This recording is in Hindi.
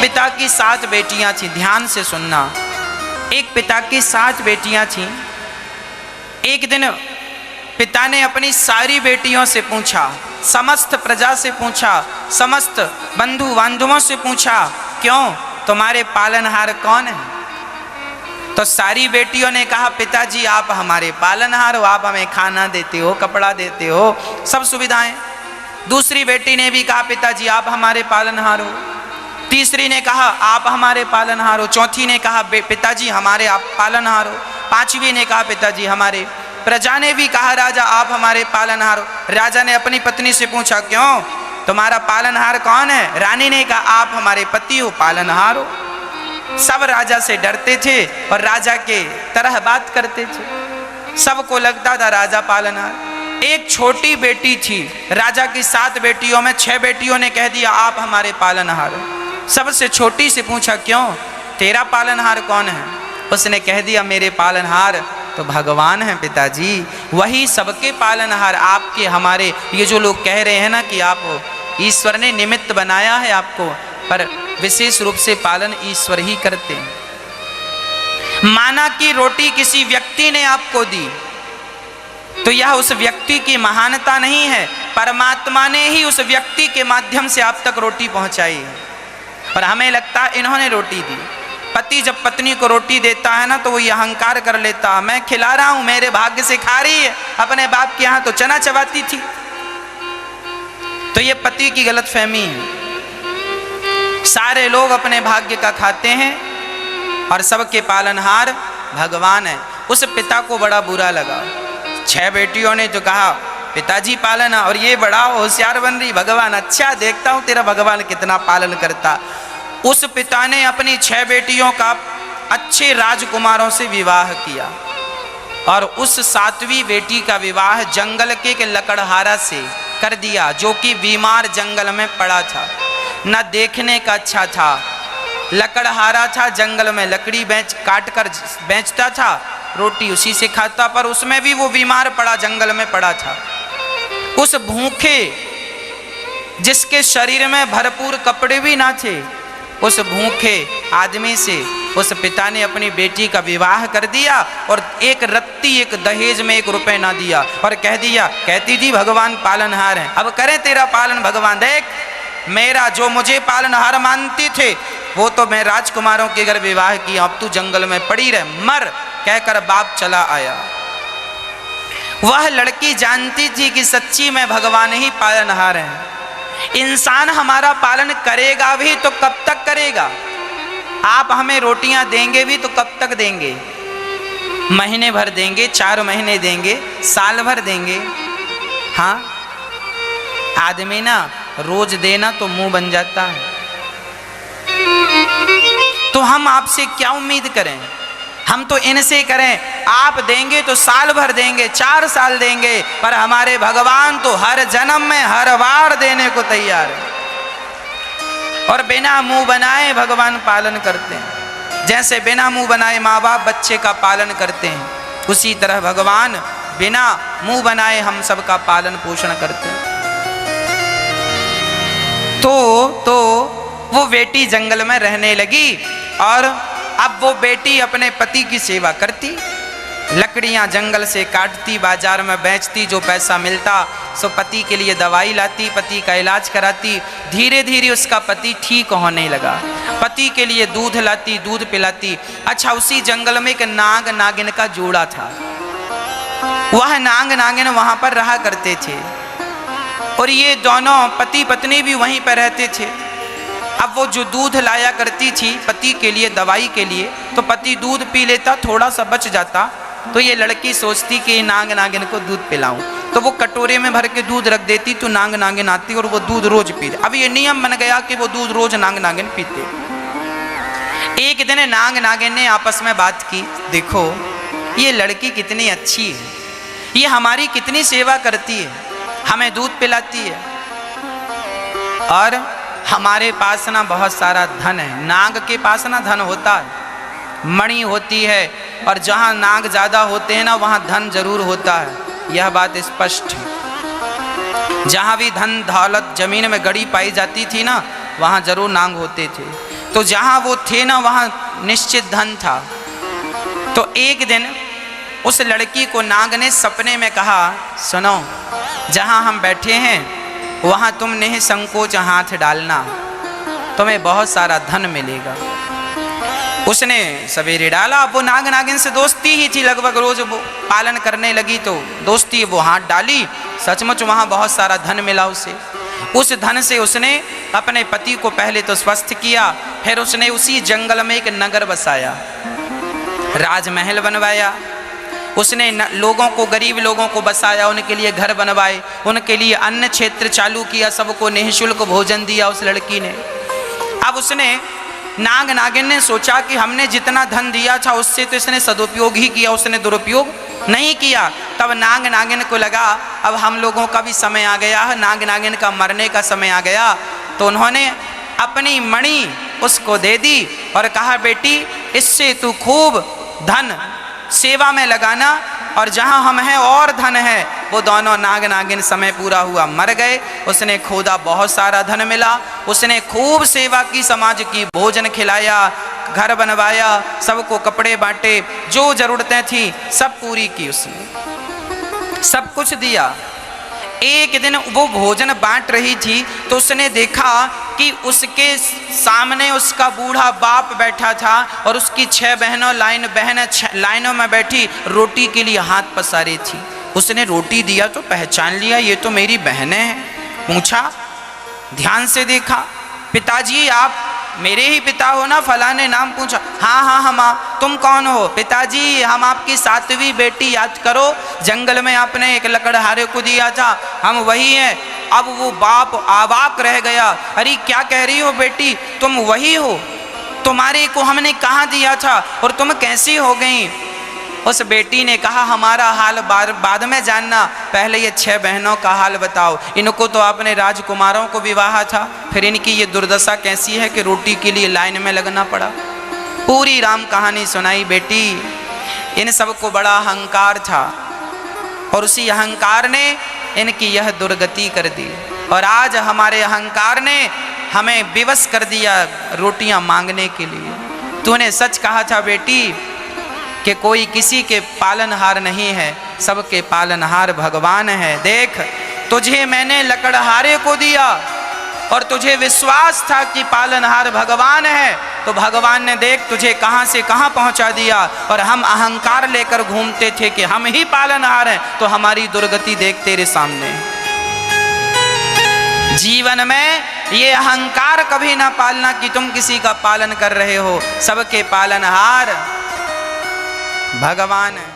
पिता की 7 बेटियां थीं, ध्यान से सुनना। एक पिता की 7 बेटियां थीं। एक दिन पिता ने अपनी सारी बेटियों से पूछा, समस्त प्रजा से पूछा, समस्त बंधु बांधवों से पूछा, क्यों तुम्हारे पालनहार कौन है? तो सारी बेटियों ने कहा, पिताजी आप हमारे पालनहार हो, आप हमें खाना देते हो, कपड़ा देते हो, सब सुविधाएं। दूसरी बेटी ने भी कहा, पिताजी आप हमारे पालनहार हो। तीसरी ने कहा, आप हमारे पालनहार हो। चौथी ने कहा, पिताजी हमारे आप पालनहार हो। पांचवी ने कहा, पिताजी हमारे। प्रजा ने भी कहा, राजा आप हमारे पालनहार हो। राजा ने अपनी पत्नी से पूछा, क्यों तुम्हारा पालनहार कौन है? रानी ने कहा, आप हमारे पति हो, पालनहार हो। सब राजा से डरते थे और राजा के तरह बात करते थे। सबको लगता था राजा पालनहार। एक छोटी बेटी थी, राजा की 7 बेटियों में 6 बेटियों ने कह दिया, आप हमारे पालनहार हो। सबसे छोटी से पूछा, क्यों तेरा पालनहार कौन है? उसने कह दिया, मेरे पालनहार तो भगवान हैं पिताजी, वही सबके पालनहार। आपके हमारे ये जो लोग कह रहे हैं ना कि आप ईश्वर ने निमित्त बनाया है आपको, पर विशेष रूप से पालन ईश्वर ही करते हैं। माना कि रोटी किसी व्यक्ति ने आपको दी, तो यह उस व्यक्ति की महानता नहीं है, परमात्मा ने ही उस व्यक्ति के माध्यम से आप तक रोटी पहुंचाई है। और हमें लगता है इन्होंने रोटी दी। पति जब पत्नी को रोटी देता है ना, तो वो ये अहंकार कर लेता, मैं खिला रहा हूं, मेरे भाग्य से खा रही है। अपने बाप के यहां तो चना चबाती थी। तो ये पति की गलतफहमी है। सारे लोग अपने भाग्य का खाते हैं और सबके पालनहार भगवान है। उस पिता को बड़ा बुरा लगा। 6 बेटियों ने तो कहा, पिताजी पालन, और ये बड़ा होशियार बन रही, भगवान अच्छा देखता हूं तेरा भगवान कितना पालन करता। उस पिता ने अपनी 6 बेटियों का अच्छे राजकुमारों से विवाह किया और उस 7वीं बेटी का विवाह जंगल के लकड़हारा से कर दिया, जो कि बीमार जंगल में पड़ा था, न देखने का अच्छा था, लकड़हारा था, जंगल में लकड़ी काट कर बेचता था, रोटी उसी से खाता, पर उसमें भी वो बीमार पड़ा, जंगल में पड़ा था। उस भूखे, जिसके शरीर में भरपूर कपड़े भी ना थे, उस भूखे आदमी से उस पिता ने अपनी बेटी का विवाह कर दिया और एक रत्ती, एक दहेज में 1 रुपए ना दिया और कह दिया, कहती थी भगवान पालनहार हैं, अब करे तेरा पालन भगवान। देख मेरा जो मुझे पालनहार मानते थे वो तो मैं राजकुमारों के घर विवाह किया, अब तू जंगल में पड़ी रह, मर, कहकर बाप चला आया। वह लड़की जानती थी कि सच्ची में भगवान ही पालनहार हैं। इंसान हमारा पालन करेगा भी तो कब तक करेगा? आप हमें रोटियां देंगे भी तो कब तक देंगे? महीने भर देंगे, 4 महीने देंगे, साल भर देंगे। हाँ, आदमी ना रोज देना तो मुंह बन जाता है। तो हम आपसे क्या उम्मीद करें? हम तो इनसे करें, आप देंगे तो साल भर देंगे, 4 साल देंगे, पर हमारे भगवान तो हर जन्म में हर बार देने को तैयार है। और बिना मुंह बनाए भगवान पालन करते हैं। जैसे बिना मुंह बनाए माँ बाप बच्चे का पालन करते हैं, उसी तरह भगवान बिना मुंह बनाए हम सबका पालन पोषण करते हैं। तो वो बेटी जंगल में रहने लगी और अब वो बेटी अपने पति की सेवा करती, लकड़ियां जंगल से काटती, बाजार में बेचती, जो पैसा मिलता सो पति के लिए दवाई लाती, पति का इलाज कराती। धीरे धीरे उसका पति ठीक होने लगा, पति के लिए दूध लाती, दूध पिलाती। अच्छा, उसी जंगल में एक नाग नागिन का जोड़ा था। वह नाग नागिन वहां पर रहा करते थे और ये दोनों पति पत्नी भी वहीं पर रहते थे। अब वो जो दूध लाया करती थी पति के लिए, दवाई के लिए, तो पति दूध पी लेता, थोड़ा सा बच जाता, तो ये लड़की सोचती कि नाग नागिन को दूध पिलाऊं, तो वो कटोरे में भर के दूध रख देती, तो नाग नागिन आती और वो दूध रोज पीते। अब ये नियम बन गया कि वो दूध रोज नाग नागिन पीते। एक दिन नाग नागिन ने आपस में बात की, देखो ये लड़की कितनी अच्छी है, ये हमारी कितनी सेवा करती है, हमें दूध पिलाती है, और हमारे पास ना बहुत सारा धन है। नाग के पास ना धन होता है, मणि होती है, और जहाँ नाग ज़्यादा होते हैं ना वहाँ धन जरूर होता है, यह बात स्पष्ट है। जहाँ भी धन दौलत जमीन में गड़ी पाई जाती थी ना, वहाँ जरूर नाग होते थे। तो जहाँ वो थे ना वहाँ निश्चित धन था। तो एक दिन उस लड़की को नाग ने सपने में कहा, सुनो, जहाँ हम बैठे हैं वहाँ तुम निसंकोच हाथ डालना, तुम्हें बहुत सारा धन मिलेगा। उसने सवेरे डाला। वो नाग नागिन से दोस्ती ही थी, लगभग रोज वो पालन करने लगी, तो दोस्ती वो हाथ डाली, सचमुच वहाँ बहुत सारा धन मिला उसे। उस धन से उसने अपने पति को पहले तो स्वस्थ किया, फिर उसने उसी जंगल में एक नगर बसाया, राजमहल बनवाया। उसने लोगों को, गरीब लोगों को बसाया, उनके लिए घर बनवाए, उनके लिए अन्न क्षेत्र चालू किया, सबको निःशुल्क भोजन दिया उस लड़की ने। अब उसने नाग नागिन ने सोचा कि हमने जितना धन दिया था उससे तो इसने सदुपयोग ही किया, उसने दुरुपयोग नहीं किया। तब नाग नागिन को लगा अब हम लोगों का भी समय आ गया है, नाग नागिन का मरने का समय आ गया। तो उन्होंने अपनी मणि उसको दे दी और कहा, बेटी इससे तू खूब धन सेवा में लगाना, और जहाँ हम हैं और धन है। वो दोनों नाग नागिन समय पूरा हुआ मर गए। उसने खोदा, बहुत सारा धन मिला, उसने खूब सेवा की, समाज की, भोजन खिलाया, घर बनवाया, सबको कपड़े बांटे, जो जरूरतें थी सब पूरी की, उसने सब कुछ दिया। एक दिन वो भोजन बांट रही थी तो उसने देखा कि उसके सामने उसका बूढ़ा बाप बैठा था और उसकी 6 बहनें लाइनों में बैठी रोटी के लिए हाथ पसारी थी। उसने रोटी दिया तो पहचान लिया, ये तो मेरी बहनें हैं। पूछा, ध्यान से देखा, पिताजी आप मेरे ही पिता हो ना? फलाने नाम पूछा। हाँ हाँ हम आप। तुम कौन हो? पिताजी हम आपकी 7वीं बेटी, याद करो जंगल में आपने एक लकड़हारे को दिया था, हम वही हैं। अब वो बाप अवाक रह गया, अरे क्या कह रही हो बेटी, तुम वही हो? तुम्हारे को हमने कहाँ दिया था और तुम कैसी हो गई? उस बेटी ने कहा, हमारा हाल बाद में जानना, पहले ये 6 बहनों का हाल बताओ। इनको तो आपने राजकुमारों को विवाह था, फिर इनकी ये दुर्दशा कैसी है कि रोटी के लिए लाइन में लगना पड़ा। पूरी राम कहानी सुनाई। बेटी, इन सबको बड़ा अहंकार था और उसी अहंकार ने इनकी यह दुर्गति कर दी, और आज हमारे अहंकार ने हमें विवश कर दिया रोटियां मांगने के लिए। तूने सच कहा था बेटी कि कोई किसी के पालनहार नहीं है, सबके पालनहार भगवान है। देख, तुझे मैंने लकड़हारे को दिया और तुझे विश्वास था कि पालनहार भगवान है, तो भगवान ने देख तुझे कहाँ से कहाँ पहुँचा दिया। और हम अहंकार लेकर घूमते थे कि हम ही पालनहार हैं, तो हमारी दुर्गति देख तेरे सामने। जीवन में ये अहंकार कभी ना पालना कि तुम किसी का पालन कर रहे हो, सबके पालनहार भगवान है।